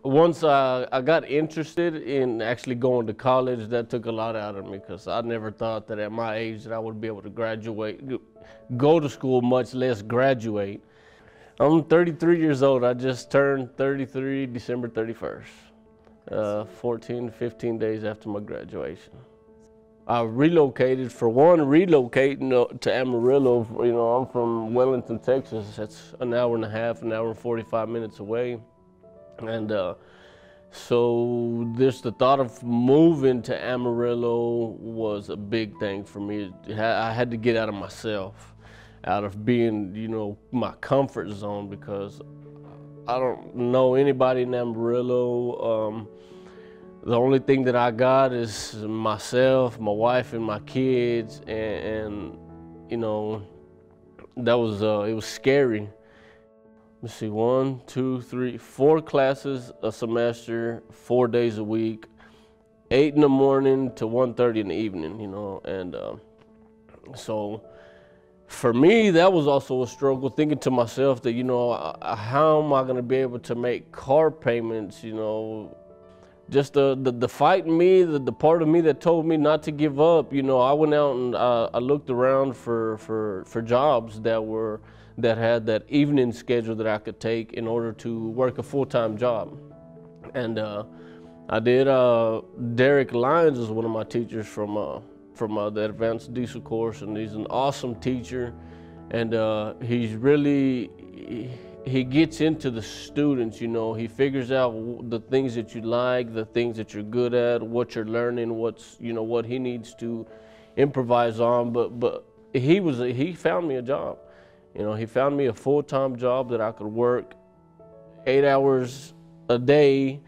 Once I got interested in actually going to college, that took a lot out of me because I never thought that at my age that I would be able to graduate, go to school, much less graduate. I'm 33 years old. I just turned 33 December 31st, 14, 15 days after my graduation. I relocated, for one, relocating to Amarillo. You know, I'm from Wellington, Texas. That's an hour and a half, an hour and 45 minutes away. And so just the thought of moving to Amarillo was a big thing for me. I had to get out of myself, out of being, you know, my comfort zone, because I don't know anybody in Amarillo. The only thing that I got is myself, my wife, and my kids, and you know, that was it was scary. Let's see, 1, 2, 3, 4 classes a semester, 4 days a week, 8 in the morning to 1:30 in the evening, you know, and so for me, that was also a struggle, thinking to myself that, you know, how am I going to be able to make car payments, you know, just the fight in me, the part of me that told me not to give up. You know, I went out and I looked around for jobs that had that evening schedule that I could take in order to work a full-time job. And I did. Derek Lyons is one of my teachers from the advanced diesel course, and he's an awesome teacher, and he's really, he gets into the students, you know. He figures out the things that you like, the things that you're good at, what you're learning, what's, you know, what he needs to improvise on. But he found me a job. You know, he found me a full-time job that I could work 8 hours a day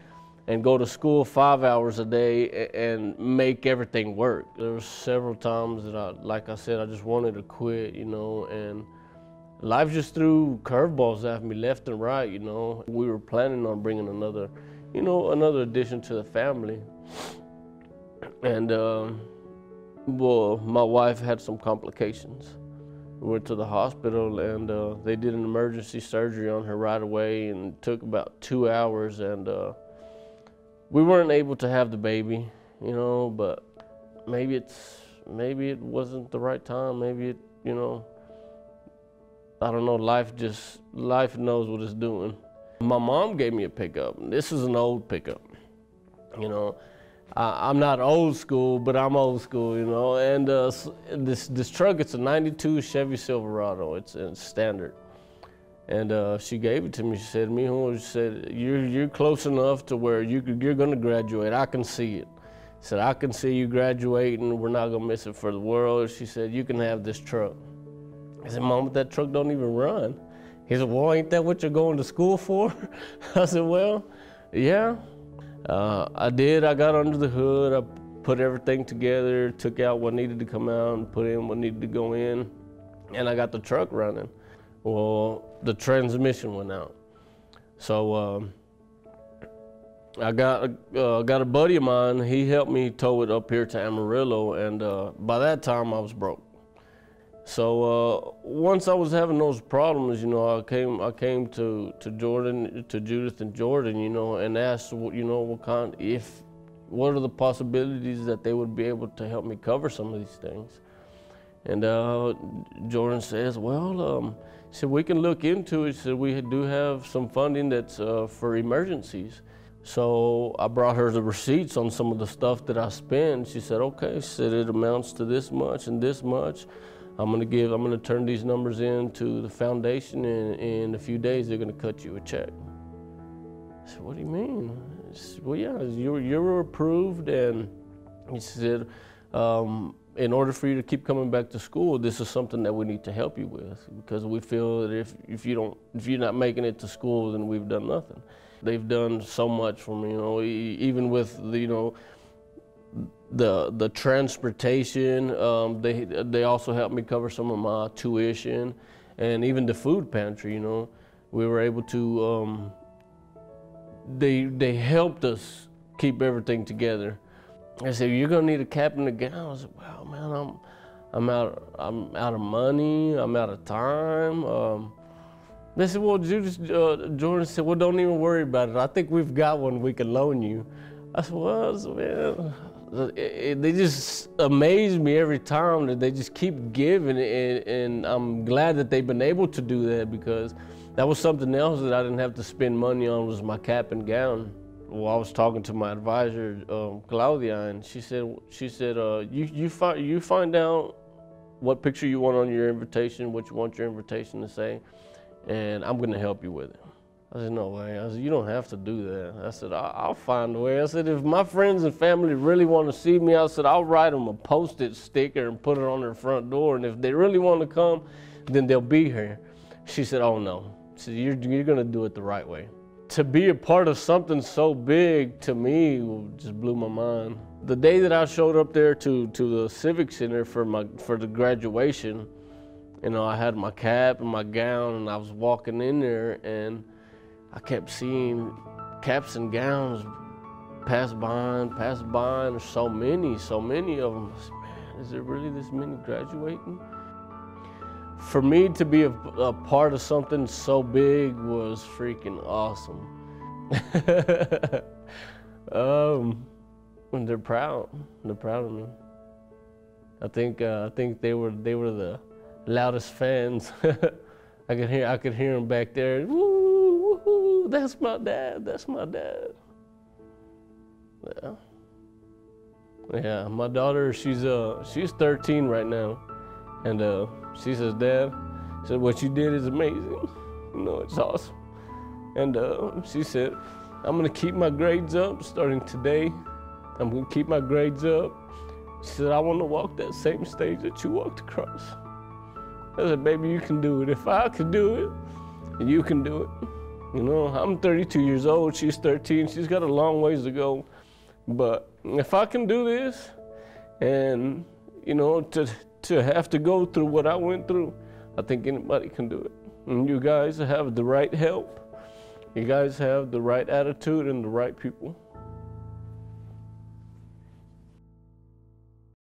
and go to school 5 hours a day and make everything work. There were several times that like I said, I just wanted to quit, you know, and life just threw curveballs at me left and right, you know. We were planning on bringing another, you know, another addition to the family. And, well, my wife had some complications. We went to the hospital, and they did an emergency surgery on her right away, and it took about 2 hours, and we weren't able to have the baby, you know, but maybe it wasn't the right time. Maybe it, you know, I don't know, life knows what it's doing. My mom gave me a pickup. This is an old pickup, you know. I'm not old school, but I'm old school, you know. And this truck, it's a '92 Chevy Silverado. It's standard. And she gave it to me. She said, "Mijo," she said, you're close enough to where you're gonna graduate. I can see it." She said, "I can see you graduating. We're not gonna miss it for the world." She said, "You can have this truck." I said, "Mom, but that truck don't even run." He said, "Well, ain't that what you're going to school for?" I said, "Well, yeah." I did. I got under the hood. I put everything together, took out what needed to come out and put in what needed to go in, and I got the truck running. Well, the transmission went out. So I got a buddy of mine. He helped me tow it up here to Amarillo, and by that time I was broke. So once I was having those problems, you know, I came to Jordan, to Judith and Jordan, you know, and asked, you know, what are the possibilities that they would be able to help me cover some of these things. And Jordan says, "Well," he said, "we can look into it." He said, "We do have some funding that's for emergencies." So I brought her the receipts on some of the stuff that I spent. She said, "Okay." She said, "It amounts to this much and this much. I'm gonna turn these numbers in to the foundation, and in a few days they're gonna cut you a check." I said, "What do you mean?" She said, "Well, yeah, you're approved." And he said, "In order for you to keep coming back to school, this is something that we need to help you with, because we feel that if you're not making it to school, then we've done nothing." They've done so much for me, you know, even with the, you know, the transportation. They also helped me cover some of my tuition, and even the food pantry, you know. We were able to, they helped us keep everything together. I said, "You're gonna need a cap and a gown." I was like, "Wow, man, I'm out of money, I'm out of time." They said, well, Jordan said, well, don't even worry about it. I think we've got one we can loan you. I said, well, man, they just amaze me every time that they just keep giving, and I'm glad that they've been able to do that, because that was something else that I didn't have to spend money on, was my cap and gown. Well, I was talking to my advisor, Claudia, and she said, you find out what picture you want on your invitation, what you want your invitation to say, and I'm gonna help you with it. I said, no way. I said, you don't have to do that. I said, I'll find a way. I said, if my friends and family really want to see me, I said, I'll write them a Post-it sticker and put it on their front door, and if they really want to come, then they'll be here. She said, oh no. She said, you're gonna do it the right way. To be a part of something so big, to me, just blew my mind. The day that I showed up there to the Civic Center for the graduation, you know, I had my cap and my gown, and I was walking in there, and I kept seeing caps and gowns pass by, and there's so many of them. I said, man, is there really this many graduating? For me to be a part of something so big was freaking awesome. And they're proud of me. I think they were the loudest fans. I could hear them back there. Woo, woo, that's my dad. Yeah, my daughter, she's 13 right now, and she says, Dad, what you did is amazing. You know, it's awesome. And she said, I'm gonna keep my grades up starting today. I'm gonna keep my grades up. She said, I wanna walk that same stage that you walked across. I said, baby, you can do it. If I could do it, you can do it. You know, I'm 32 years old, she's 13, she's got a long ways to go. But if I can do this, and you know, to have to go through what I went through, I think anybody can do it. And you guys have the right help. You guys have the right attitude and the right people.